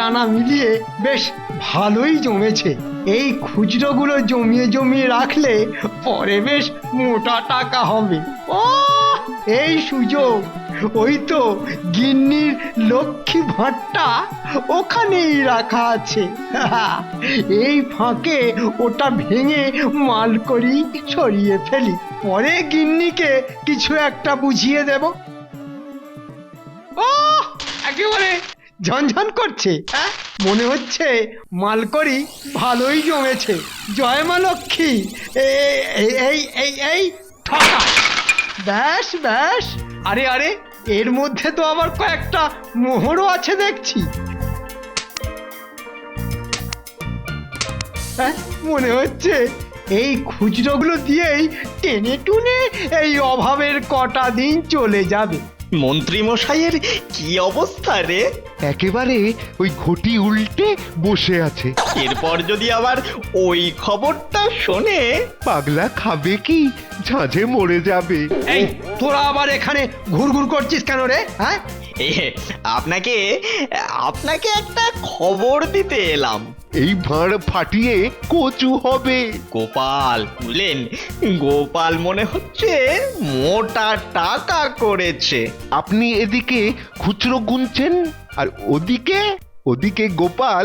আনা মিলিয়ে বেশ ভালোই জমেছে। এই খুচরোগুলো জমিয়ে জমিয়ে রাখলে পরে বেশ মোটা টাকা হবে। ও, এই সুযোগ! ওই তো গিন্নির লক্ষ্মী ভাঁড়টা ওখানেই রাখা আছে। এই ফাঁকে ওটা ভেঙে মাল করি সরিয়ে ফেলি, পরে গিন্নিকে কিছু একটা বুঝিয়ে দেব। ও, একেবারে ঝনঝন করছে। হ্যাঁ, মনে হচ্ছে মালকড়ি ভালোই জমেছে। জয় মা লক্ষ্মী। এই এই এই এই ঠকা! ব্যাস ব্যাস! আরে আরে, এর মধ্যে তো আবার কয়েকটা মোহরও আছে দেখছি। হ্যাঁ, মনে হচ্ছে এই খুচরোগুলো দিয়েই টেনে টুনে এই অভাবের কটা দিন চলে যাবে। মন্ত্রী মশাইয়ের কি অবস্থা রে? একেবারে ওই ঘটি উল্টে বসে আছে। এরপর যদি আবার ওই খবরটা শোনে। পাগলা খাবে কি, ঝাঁঝে মরে যাবে। এই, তোরা আবার এখানে ঘুরঘুর করছিস কেন রে? হ্যাঁ, এ, আপনাকে আপনাকে একটা খবর দিতে এলাম। এই ভাঁড় ফাটিয়ে কচু হবে। গোপাল, বুঝলেন, গোপাল মনে হচ্ছে মোটা টাকা করেছে। আপনি এদিকে খুচরো গুনছেন আর ওদিকে ওদিকে গোপাল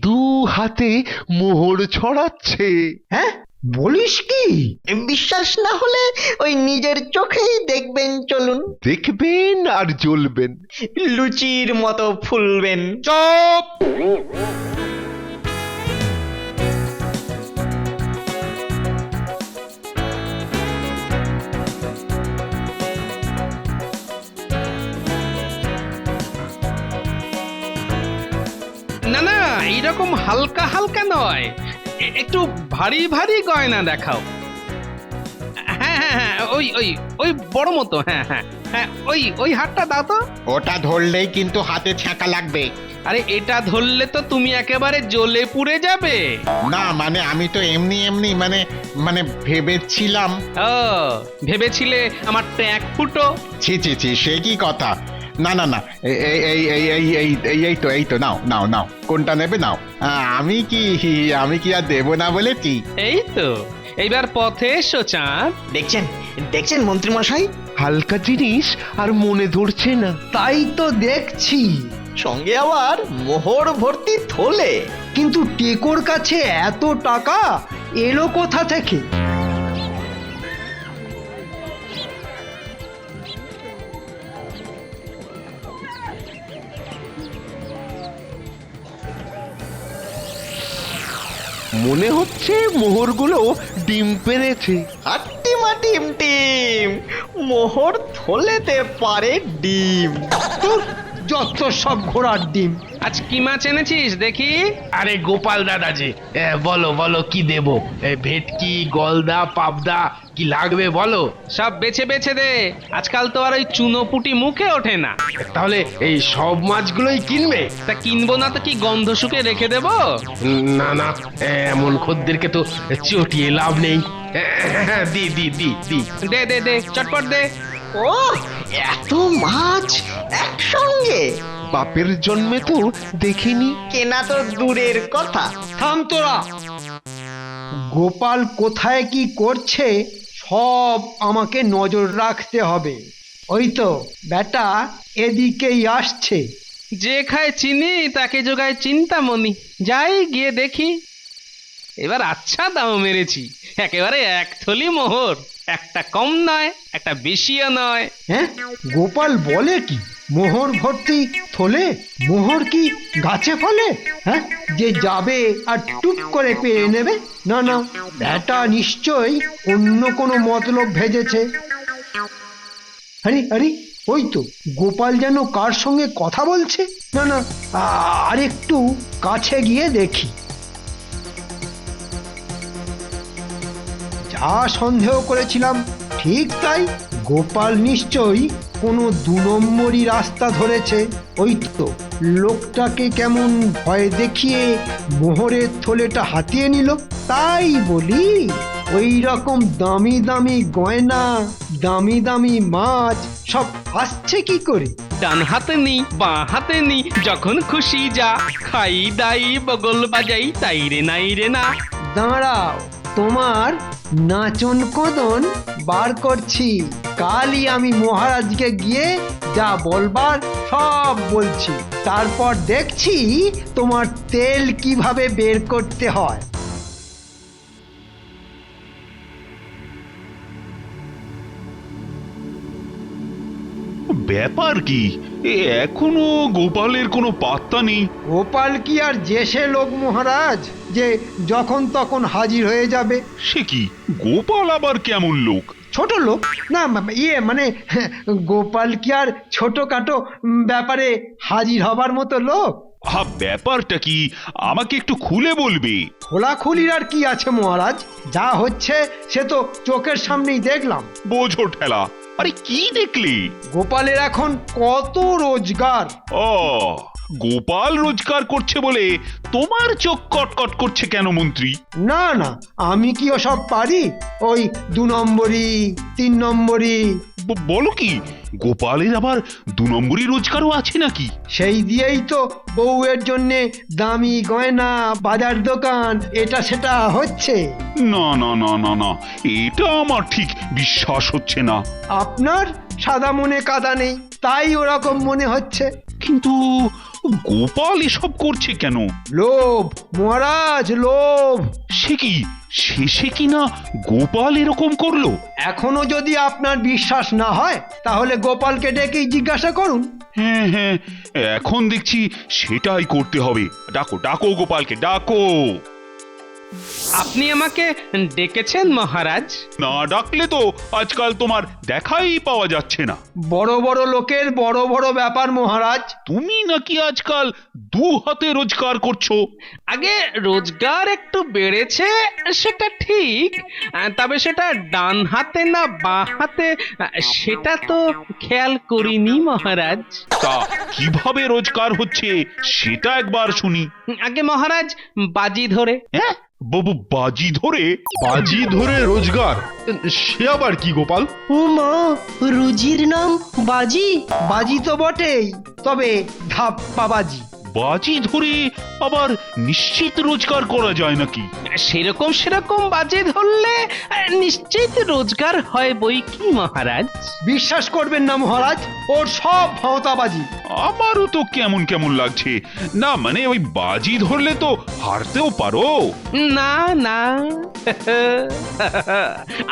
দু হাতে মোহর ছড়াচ্ছে। হ্যাঁ, বলিস কি? বিশ্বাস না হলে ওই নিজের চোখেই দেখবেন, চলুন। দেখবেন আর জ্বলবেন। লুচির মতো ফুলবেন। চুপ! না না, এইরকম হালকা হালকা নয়, একটু ভারী ভারী গয়না দেখাও। হ্যাঁ হ্যাঁ হ্যাঁ, ওই ওই ওই বড় মতো। হ্যাঁ হ্যাঁ হ্যাঁ, ওই ওই হাতটা দাও তো। ওটা ধরলেই কিন্তু হাতে ছ্যাঁকা লাগবে। আরে, এটা ধরলে তো তুমি একেবারে জ্বলে পুড়ে যাবে। না মানে আমি তো এমনি এমনি মানে মানে ভেবেছিলাম। ও, ভেবেছিলে আমার ট্যাঁক ফুটো? ছি ছি ছি, সে কি কথা! না না না, এই এই এই এই এই এই এই তো এই তো নাও নাও নাও, কোনটা নেবে নাও। আমি কি আর দেবো না বলেছি? এই তো, এইবার পথে এসো চাঁদ। দেখছেন দেখছেন মন্ত্রী মশাই, হালকা জিনিস আর মনে ধরছে না। তাই তো দেখছি। সঙ্গে আবার মোহর ভর্তি থলে। কিন্তু টেকোর কাছে এত টাকা এলো কোথা থেকে? মনে হচ্ছে মোহরগুলো ডিম পেড়েছে। হাট্টিমা টিম টিম, মোহর থলেতে পারে ডিম। ধুর, যত সব ঘোড়ার ডিম। আজ কি মাছ এনেছিস দেখি? আরে গোপাল দাদা যে, বলো বলো কি দেবো? ভেটকি, গলদা, পাবদা কি লাগবে বলো? সব বেছে বেছে দে, আজকাল তো আর ওই চুনোপুটি মুখে ওঠে না। তাহলে এই সব মাছগুলোই কিনবে? তা কিনবো না তো কি গন্ধ শুকে রেখে দেবো? না না, এমন খদ্দেরকে তো চটিয়ে লাভ নেই। দি দি দি দি। দে দে দে, চটপট দে। ও, এত মাছ একসঙ্গে বাপের জন্মে তো দেখিনি। কেনা তো দূরের কথা। থাম তোরা! গোপাল কোথায় কি করছে সব আমাকে নজর রাখতে হবে। ওই তো বেটা এদিকেই আসছে। যে খায় চিনি তাকে যোগায় চিন্তামণি। যাই গিয়ে দেখি। এবার আচ্ছা দাম মেরেছি, একেবারে এক থলি মোহর। একটা কম নয়, একটা বেশিও নয়। হ্যাঁ, গোপাল বলে কি? মোহর ভর্তি থলে? মোহর কি গাছে ফলে? হ্যাঁ, যে যাবে আর টুক করে পেয়ে নেবে? না না, ব্যাটা নিশ্চয়ই অন্য কোনো মতলব ভেজেছে। আরে আরে, ওই তো গোপাল যেন কার সঙ্গে কথা বলছে। না না, আর একটু কাছে গিয়ে দেখি। যা সন্দেহ করেছিলাম ঠিক তাই। গোপাল নিশ্চয়ই কোনো দু নম্বরই রাস্তা ধরেছে। ওই তো লোকটাকে কেমন ভয় দেখিয়ে মোহরের থলেটা হাতিয়ে নিল। তাই বলি, ওই রকম দামি দামি গয়না, দামি দামি মাছ সব আসছে কি করে? ডান হাতে নি বাঁ হাতে নি, যখন খুশি যা, খাই দাই বগল বাজাই, তাই রে নাই রে না। দাঁড়াও, তোমার নাচন কদন বার করছি। কালই আমি মহারাজকে গিয়ে যা বলবার সব বলছি, তারপর দেখছি তোমার তেল কিভাবে বের করতে হয়। ব্যাপার কি? এখনো গোপালের কোনো পাত্তা নেই। গোপাল কি আর জেসে লোক মহারাজ যে যখন তখন হাজির হয়ে যাবে? সে কি, গোপাল আবার কেমন লোক? ছোট লোক না, মানে গোপাল কি আর ছোটখাটো ব্যাপারে হাজির হবার মতো লোক? ব্যাপারটা কি আমাকে একটু খুলে বলবে? খোলাখুলির আর কি আছে মহারাজ, যা হচ্ছে সে তো চোখের সামনেই দেখলাম। বোঝো ঠেলা। আরে কি দেখলি? গোপালের এখন কত রোজগার। ও, গোপাল রোজগার করছে বলে তোমার চোখ কটকট করছে কেন মন্ত্রী? না না, আমি কি ওসব পারি? ওই 2 নম্বরি 3 নম্বরি। বলো কি, গোপালের আবার 2 নম্বরই রোজগারও আছে নাকি? সেই দিয়েই তো বউয়ের জন্যে দামি গয়না, বাজার দোকান, এটা সেটা হচ্ছে। না না না না না, এটা আমার ঠিক বিশ্বাস হচ্ছে না। আপনার সাদা মনে কাদা নেই, তাই ওরকম মনে হচ্ছে। কিন্তু গোপাল এসব করছে কেন? লোভ মহারাজ, লোভ। সে কি, শেষে কিনা গোপাল এরকম করলো? এখনো যদি আপনার বিশ্বাস না হয় তাহলে গোপালকে ডেকেই জিজ্ঞাসা করুন। হ্যাঁ হ্যাঁ, এখন দেখছি সেটাই করতে হবে। ডাকো ডাকো গোপালকে, ডাকো। আপনি আমাকে ডেকেছেন মহারাজ? না ডাকলে তো আজকাল তোমার দেখাই পাওয়া যাচ্ছে না। বড় বড় লোকের বড় বড় ব্যাপার মহারাজ। তুমি নাকি আজকাল 2 হাতে রোজগার করছো? আগে রোজগার একটু বেড়েছে সেটা ঠিক, তবে সেটা ডান হাতে না বাঁ হাতে সেটা তো খেয়াল করিনি মহারাজ। তা কিভাবে রোজগার হচ্ছে সেটা একবার শুনি। আগে মহারাজ বাজি ধরে। হ্যাঁ, বাজি ধরে? বাজি ধরে রোজগার? সে আবার কি গোপাল? ও মা, রুজির নাম বাজি? বাজি তো বটেই, তবে ধাপ্পাবাজি। বাজি ধরে আবার নিশ্চিত রোজগার করা যায় নাকি? সেরকম বাজি ধরলে নিশ্চিত রোজগার হয় বই কি মহারাজ। বিশ্বাস করবেন না মহারাজ, ওর সব ভাঁওতাবাজি। আমারও তো কেমন কেমন লাগছে। না মানে ওই বাজি ধরলে তো হারতেও পারো। না না,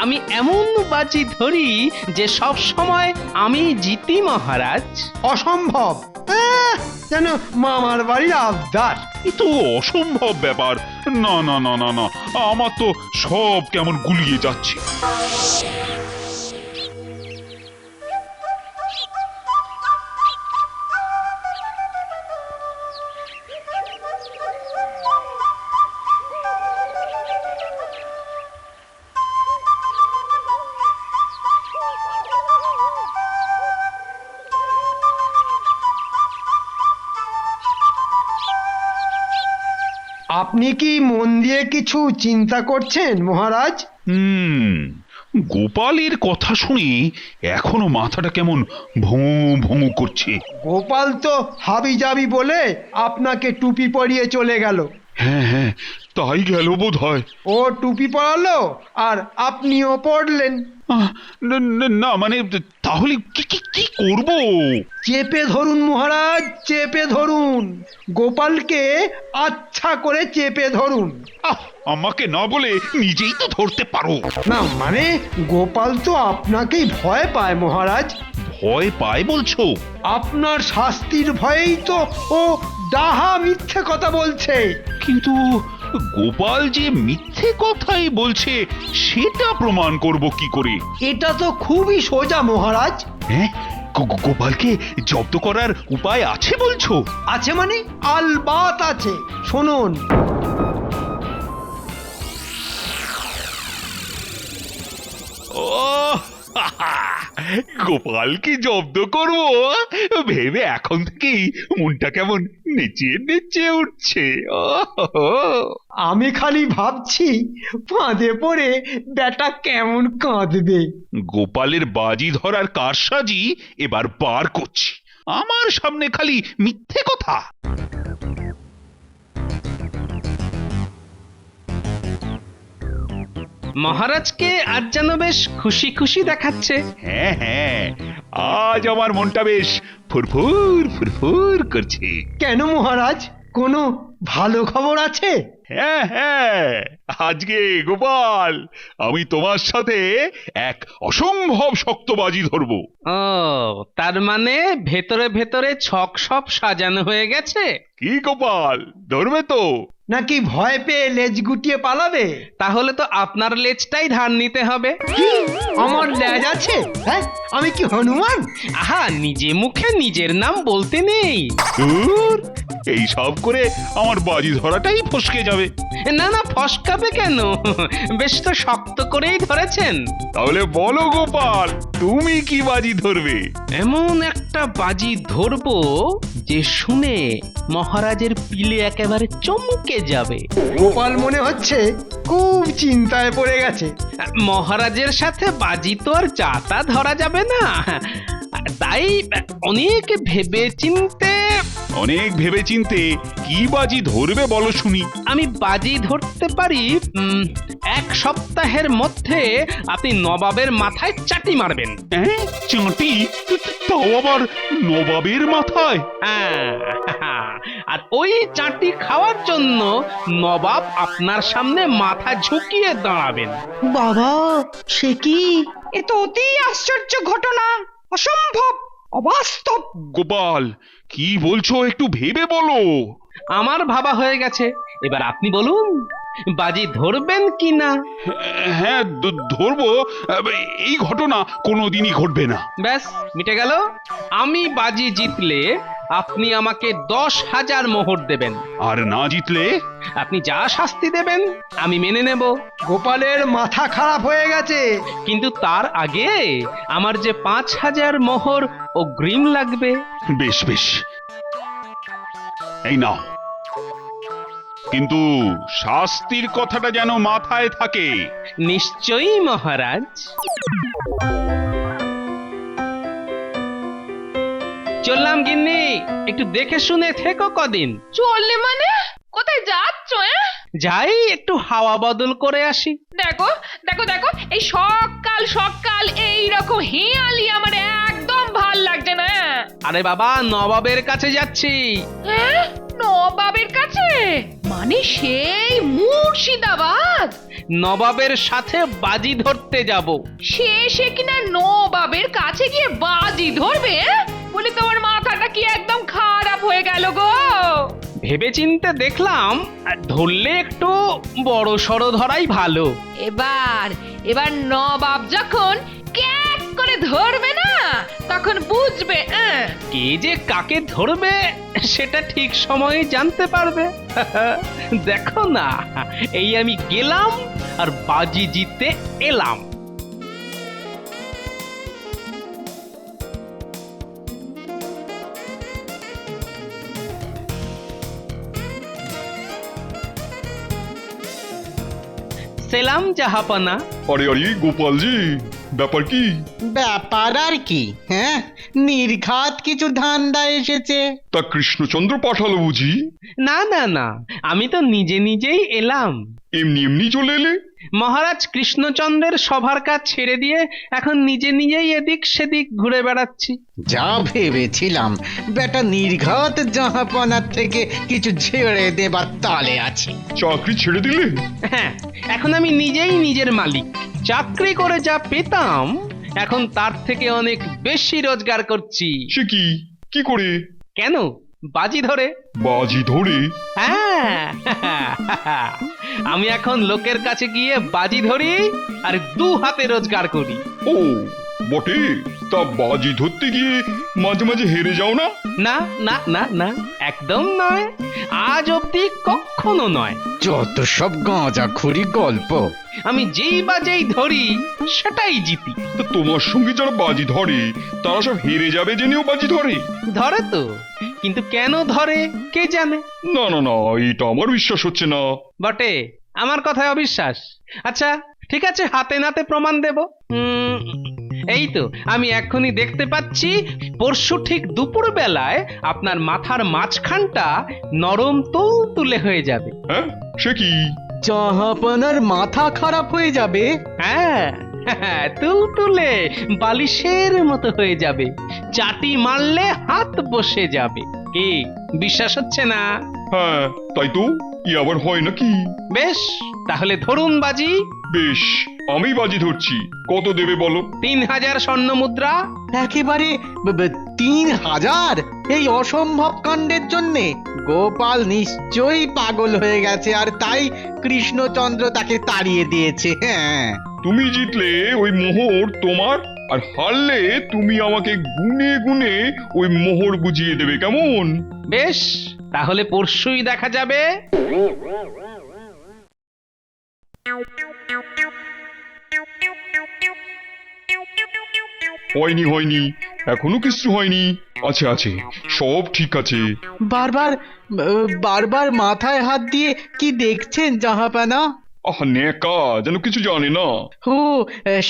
আমি এমন বাজি ধরি যে সব সময় আমি জিতি মহারাজ। অসম্ভব, যেন মামার বাড়ির আবদার। এ তো অসম্ভব ব্যাপার। না না না না না, আমার তো সব কেমন গুলিয়ে যাচ্ছে। আপনি কি মন দিয়ে কিছু চিন্তা করছেন মহারাজ? গোপালের কথা শুনে এখনো মাথাটা কেমন ভোঁ ভোঁ করছে। গোপাল তো হাবি যাবি বলে আপনাকে টুপি পরিয়ে চলে গেল। হ্যাঁ হ্যাঁ, তাই গেল বোধ হয়। ও টুপি পরালো আর আপনিও পড়লেন। না মানে তাহলে কি কি কি করব? চেপে ধরুন মহারাজ, চেপে ধরুন। গোপালকে আচ্ছা করে চেপে ধরুন। আমাকে না বলে নিজেই তো ধরতে পারো। না মানে গোপাল তো আপনাকেই ভয় পায় মহারাজ। ভয় পায় বলছো? আপনার শাস্তির ভয়েই তো ও ডাহা মিথ্যে কথা বলছে। কিন্তু গোপাল যে মিথ্যে কথাই বলছে সেটা প্রমাণ করব কি করে? এটা তো খুবই সোজা মহারাজ। হ্যাঁ, গোপালকে জব্দ করার উপায় আছে বলছো? আছে মানে আলবাত আছে, শুনুন। ও গোপালকে জব্দ করব ভেবে এখন থেকেই মনটা কেমন নেচে নেচে উঠছে। আমি খালি ভাবছি ফাঁদে পড়ে বেটা কেমন কাঁদবে। গোপালের বাজি ধরার কারসাজি এবার বার করছি। আমার সামনে খালি মিথ্যে কথা। মহারাজকে আজ যেন বেশ খুশি খুশি দেখাচ্ছে। হ্যাঁ হ্যাঁ, আজ আমার মনটা বেশ ফুরফুর ফুরফুর করছে। কেন মহারাজ, কোনো ভালো খবর আছে? হ্যাঁ হ্যাঁ, আজকে গোপাল আমি তোমার সাথে এক অসম্ভব শক্ত বাজি ধরবো। ও, তার মানে ভেতরে ভেতরে ছক সব সাজানো হয়ে গেছে। কি গোপাল, ধরবে তো? নাকি ভয় পেয়ে লেজ গুটিয়ে পালাবে? তাহলে তো আপনার লেজটাই ধার নিতে হবে। কি, আমার লেজ আছে? হ্যাঁ, আমি কি হনুমান? আহা, নিজে মুখে নিজের নাম বলতে নেই। ধুর, এই সব করে আমার বাজি ধরাটাই ফসকে যাবে। না না, ফসকাবে কেন? বেশ তো শক্ত করেই ধরেছেন। তাহলে বলো গোপাল, তুমি কি বাজি ধরবে? এমন একটা বাজি ধরবো যে শুনে মহারাজের পিলে একেবারে চমকে যাবে। গোপাল মনে হচ্ছে খুব চিন্তায় পড়ে গেছে। মহারাজের সাথে বাজি তো আর যাতা ধরা যাবে না, তাই অনেক ভেবে চিনতে অনেক ভেবে চিনতে কি বাজি ধরবে বলো শুনি। আমি বাজি ধরতে পারি এক সপ্তাহের মধ্যে আপনি নবাবের মাথায় চাটি মারবেন। হ্যাঁ, চাঁটি? তাও আবার নবাবের মাথায়? হ্যাঁ, আর ওই চাটি খাওয়ার জন্য নবাব আপনার সামনে মাথা ঝুঁকিয়ে দাঁড়াবেন। বাবা, সে কি? এ তো অতি আশ্চর্য ঘটনা, অসম্ভব, অবাস্তব। গোপাল, কি বলছো একটু ভেবে বলো। আমার ভাবা হয়ে গেছে, এবার আপনি বলুন বাজি ধরবেন কি না। হ্যাঁ, ধরবো। এই ঘটনা কোনোদিনই ঘটবে না। ব্যাস, মিটে গেল। আমি বাজি জিতলে আপনি আমাকে 10,000 মোহর দেবেন, আর না জিতলে? আপনি যা শাস্তি দেবেন আমি মেনে নেব। গোপালের মাথা খারাপ হয়ে গেছে। কিন্তু তার আগে আমার যে 5,000 মোহর অগ্রিম লাগবে। বেশ বেশ, এই নাও। কিন্তু শাস্তির কথাটা যেন মাথায় থাকে। নিশ্চয়ই মহারাজ। চললাম গিন্নি, একটু দেখে শুনে থেকো কদিন। চললে মানে? কোথায় যাচ্ছ? যাই একটু হাওয়া বদল করে আসি। দেখো দেখো দেখো, এই সকাল সকাল এইরকম হিয়ালি আমার একদম ভাল লাগছে না। আরে বাবা, নবাবের কাছে যাচ্ছি। হ্যাঁ, নবাবের কাছে? মানে সেই মুর্শিদাবাদ? নবাবের সাথে বাজি ধরতে যাব। সে কিনা নবাবের কাছে গিয়ে বাজি ধরবে? বলি তোমার মাথাটা কি একদম খারাপ হয়ে গেল গো? ভেবে চিনতে দেখলাম ধরলে একটু বড় সড়ো ধরাই ভালো। এবার নবাব যখন ক্যাক করে ধরবে না, তখন বুঝবে কে যে কাকে ধরবে সেটা ঠিক সময়ে জানতে পারবে। দেখো না, এই আমি গেলাম আর বাজি জিতে এলাম। সেলাম জাহাপনা। আরে আরে গোপালজি, ব্যাপার কি? ব্যাপার আর কি? হ্যাঁ, নির্ঘাত কিছু ধান্দা এসেছে। তা কৃষ্ণচন্দ্র পাঠালো বুঝি? না না না, আমি তো নিজে নিজেই এলাম। এমনি এমনি চলে এলে? মহারাজ কৃষ্ণচন্দ্রের সভার কাজ ছেড়ে দিয়ে এখন নিজে নিজেই এদিক সেদিক ঘুরে বেড়াচ্ছি। যা ভেবেছিলাম, বেটা নির্ঘাত জাহাপনার থেকে কিছু ছেড়ে দেবার তালে আছে। চাকরি ছেড়ে দিলে? হ্যাঁ, এখন আমি নিজেই নিজের মালিক। চাকরি করে যা পেতাম এখন তার থেকে অনেক বেশি রোজগার করছি। সে কি? কি করে? কেন? বাজি ধরে। বাজি ধরে? হ্যাঁ, আমি এখন লোকের কাছে গিয়ে বাজি ধরি আর 2 হাতে রোজগার করি। ও, বটে, তা বাজি ধরতে গিয়ে মাঝে মাঝে হেরে যাও না? না না না না, একদম নয়, আজ অব্দি কখনো নয়। যত সব গাঁজাখুরি গল্প। আমি যেই বাজেই ধরি সেটাই জিতি। তা তোমার সঙ্গে যারা বাজি ধরে তারা সব হেরে যাবে জেনেও বাজি ধরে? ধরে তো, কিন্তু কেন ধরে কে জানে। না না না, এটা আমার বিশ্বাস হচ্ছে না। বটে, আমার কথায় অবিশ্বাস? আচ্ছা ঠিক আছে, হাতে নাতে প্রমাণ দেব। এই তো আমি এক্ষুনি দেখতে পাচ্ছি, পরশু ঠিক দুপুর বেলায় আপনার মাথার মাঝখানটা নরম তুলতুলে হয়ে যাবে। হ্যাঁ, সে কি? জাহাপনার মাথা খারাপ হয়ে যাবে? হ্যাঁ, তুলতুলে বালিশের মতো হয়ে যাবে, চাটি মারলে হাত বসে যাবে। কি বিশ্বাস হচ্ছে না? হ্যাঁ তাই তো, ই আবার হয় নাকি? বেশ, তাহলে ধরুন বাজি। বেশ, আমি বাজি ধরছি। কত দেবে বলো? 3000 স্বর্ণ মুদ্রা। একেবারে 3000? এই অসম্ভব কাণ্ডের জন্যে গোপাল নিশ্চয়ই পাগল হয়ে গেছে, আর তাই কৃষ্ণচন্দ্র তাকে তাড়িয়ে দিয়েছে। হ্যাঁ, তুমি জিতলে ওই মোহর তোমার, আর হারলে তুমি আমাকে গুনে গুনে ওই মোহর বুঝিয়ে দেবে, কেমন? বেশ, তাহলে পরশুই দেখা যাবে। হয়নি হয়নি, এখনো কিছু হয়নি। আছে আছে, সব ঠিক আছে। বারবার বারবার মাথায় হাত দিয়ে কি দেখছেন জাহাপানা? আহ নেকা, যেন কিছু জানে না। ও,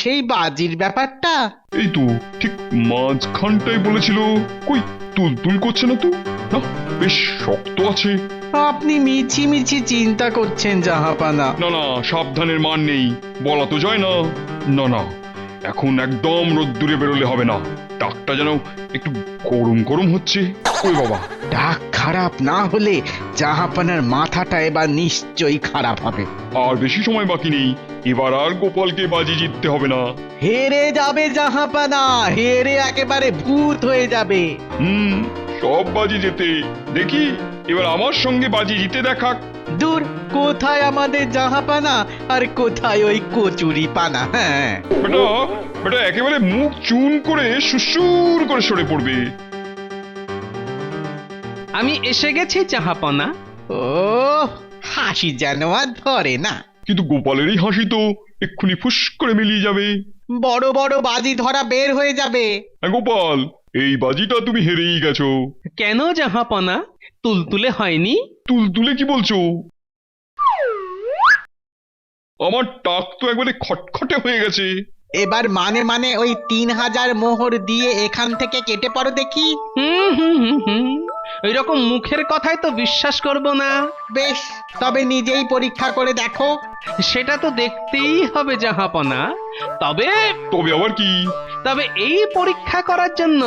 সেই বাজির ব্যাপারটা? এই তো ঠিক মাঝখানটাই বলেছিল। কই, তুল করছে না তো? না, বেশ শক্ত আছে। আপনি মিছি মিছি চিন্তা করছেন জাহাপানা। না না, সাবধানের মান নেই, বলা তো যায় না। না না, এখন একদম রোদ্দুরে বেরোলে হবে না। টাকটা যেন একটু গরম গরম হচ্ছে। ওই বাবা, ডাক খারাপ না হলে জাহাপানার মাথাটা এবার নিশ্চয়ই খারাপ হবে। আর বেশি সময় বাকি নেই। এবার আর গোপালকে বাজি জিততে হবে না। হেরে যাবে জাহাপানা, হেরে একেবারে ভূত হয়ে যাবে। সব বাজি জেতে। দেখি এবার আমার সঙ্গে বাজি জিতে দেখাক। দূর, কোথায় আমাদের জাহাপানা আর কোথায় ওই কচুরি পানা। হ্যাঁ, বেটা বেটা একেবারে মুখ চুন করে সুসুর করে সরে পড়বে। আমি এসে গেছি জাহাপনা। ও, হাসি যেন আর ধরে না। কিন্তু গোপালের এই হাসি তো এক্ষুনি ফুস করে মিলিয়ে যাবে। বড় বড় বাজি ধরা বের হয়ে যাবে। হ্যাঁ গোপাল, এই বাজিটা তুমি হেরেই গেছো। কেন জাহাপনা, তুলতুলে হয়নি? তুলে কি বলছো? আমার টাক তো একবারে খটখটে হয়ে গেছে। এবার মানে ওই 3000 মোহর দিয়ে এখান থেকে কেটে পড়ো দেখি। ওইরকম মুখের কথাই তো বিশ্বাস করব না। বেশ, তবে নিজেই পরীক্ষা করে দেখো। সেটা তো দেখতেই হবে জাহাপনা। তবে আবার কি? তবে এই পরীক্ষা করার জন্য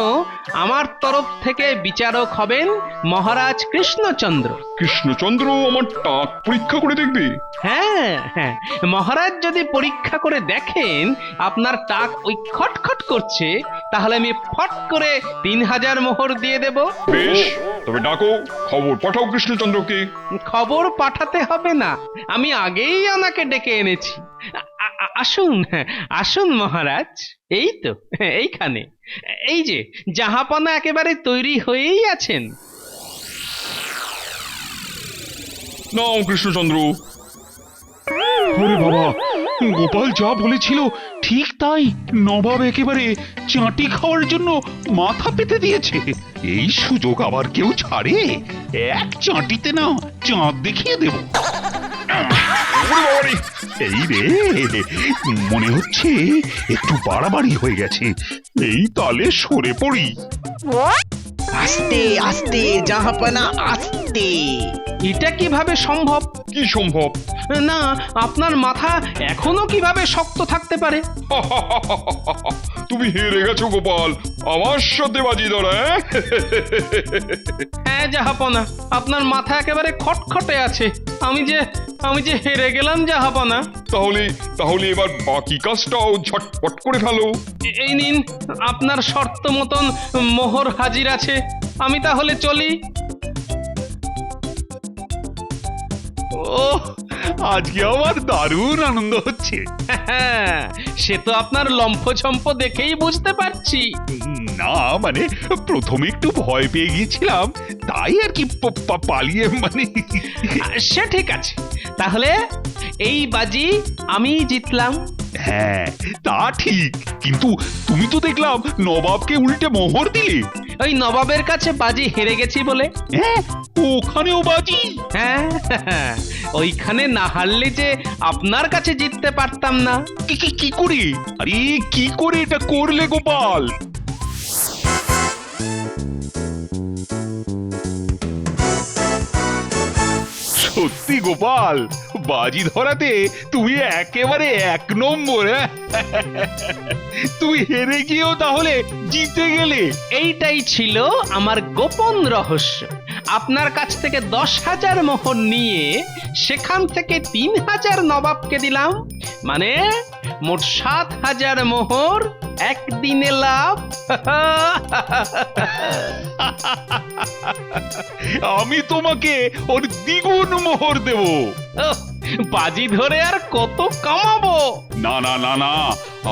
আমার তরফ থেকে বিচারক হবেন মহারাজ কৃষ্ণচন্দ্র। কৃষ্ণচন্দ্র আমার টাক পরীক্ষা করে দেখবে? হ্যাঁ হ্যাঁ, মহারাজ যদি পরীক্ষা করে দেখেন আপনার টাক ওই খটখট করছে, তাহলে আমি ফট করে 3000 মোহর দিয়ে দেব। বেশ, তবে ডাকো, খবর পাঠাও কৃষ্ণচন্দ্রকে। খবর পাঠাতে হবে না, আমি আগেই ওনাকে ডেকে এনেছি। আসুন আসুন মহারাজ, এই তো এইখানে। এই যে জাহাপনা একেবারে তৈরি হয়েই আছেন। নাও কৃষ্ণচন্দ্র। ওরে বাবা, গোপাল যা বলেছিল ঠিক তাই। নবাব একেবারে চাটি খাওয়ার জন্য মাথা পেতে দিয়েছে। এই সুযোগ আবার কেউ ছাড়ে? এক চাটিতে না চাঁদ দেখিয়ে দেব। এই রে, মনে হচ্ছে একটু বাড়াবাড়ি হয়ে গেছে। এই তালে সরে পড়ি। আস্তে আস্তে জাহাপানা, আস্তে। এটা কিভাবে সম্ভব? কি সম্ভব? না, আপনার মাথা এখনো কিভাবে শক্ত থাকতে পারে? তুমি হেরে গেছো গোপাল, আমার সাথে বাজি ধরা। হ্যাঁ জাহাপনা, আপনার মাথা একেবারে খটখটে আছে। আমি যে হেরে গেলাম জাহাপনা। তাহলে এবার বাকি কাজটাও ঝটপট করে ফেলো। এই নিন, আপনার শর্ত মতন মোহর হাজির আছে। আমি তাহলে চলি। ও আজকে আমার দারুণ আনন্দ হচ্ছে। হ্যাঁ, সে তো আপনার লম্ফঝম্প দেখেই বুঝতে পারছি। না মানে প্রথমে একটু ভয় পেয়ে গিয়েছিলাম, তাই আর কি পালিয়ে মানে। সে ঠিক আছে, তাহলে এই বাজি আমি জিতলাম। হ্যাঁ তা ঠিক, কিন্তু তুমি তো দেখলাম নবাবকে উল্টে মোহর দিলে। ওই নবাবের কাছে বাজি হেরে গেছি বলে। হ্যাঁ, ওখানেও বাজি? হ্যাঁ, ওইখানে না হারলে যে আপনার কাছে জিততে পারতাম না। কি করে? আরে কি করে এটা করলে গোপাল? সত্যি গোপাল, বাজি ধরাতে তুমি একেবারে এক নম্বর। তুমি হেরে গিয়েও তাহলে জিতে গেলে। এইটাই ছিল আমার গোপন রহস্য। আপনার কাছ থেকে 10,000 মোহর নিয়ে সেখান থেকে 3,000 নবাবকে দিলাম, মানে মোট 7,000 মোহর একদিনে লাভ। আমি তোমাকে ওর দ্বিগুণ মোহর দেব। ওহ, বাজি ধরে আর কত কামাবো? না না না না,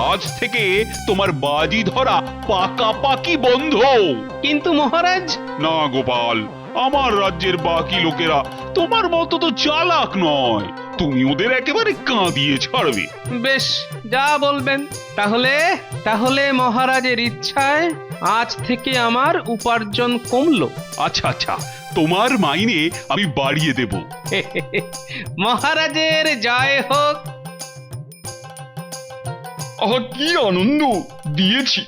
আজ থেকে তোমার বাজি ধরা পাকাপাকি বন্ধ। কিন্তু মহারাজ, না গোপাল, আমার রাজ্যের বাকি লোকেরা তোমার মতো তো চালাক নয়, তুমি ওদের একেবারে কাঁদিয়ে ছাড়বে। বেশ, যা বলবেন। তাহলে তাহলে মহারাজের ইচ্ছায় আজ থেকে আমার উপার্জন কমলো। আচ্ছা আচ্ছা, তোমার মাইনে আমি বাড়িয়ে দেব। মহারাজের জয় হোক। আহা কি আনন্দ দিয়েছি,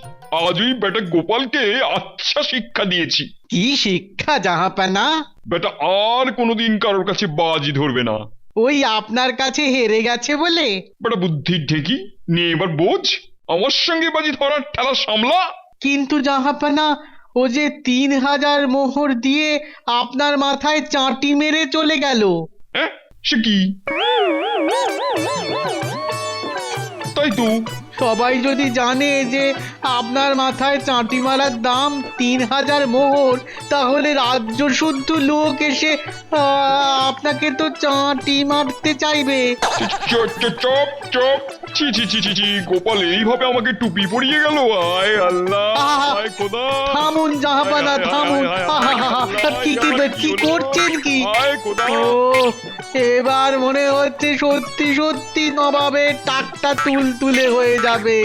আজ ওই বেটা গোপালকে আচ্ছা শিক্ষা দিয়েছি। কি শিক্ষা জাহাপানা? বেটা আর কোনোদিন কারোর কাছে বাজি ধরবে না। ওই আপনার কাছে হেরে গেছে বলে? বেটা বুদ্ধির ঢেকি নে, এবার বোঝ, আমার সঙ্গে বাজি ধরার ঠেলা সামলা। কিন্তু জাহাপানা, ও যে 3,000 মোহর দিয়ে আপনার মাথায় চাঁটি মেরে চলে গেল। হ্যাঁ, সে কি? তাই তো। সবাই যদি জানে যে আপনার মাথায় চাঁটি মারার দাম 3,000 মোহর, তাহলে রাজ্য শুদ্ধ লোক এসে আপনাকে তো চাঁটি মারতে চাইবে। চপ চপ চপ চপ, ছি ছি ছি ছি ছি, গোপাল এইভাবে আমাকে টুপি পরিয়ে গেল। আয় আল্লাহ, আয় খোদা। থামুন জাহাপানা, থামুন। কি করছেন কি? আয় খোদা। ও, এবার মনে হচ্ছে সত্যি সত্যি নবাবের টাকটা তুলতুলে হয়ে যাবে।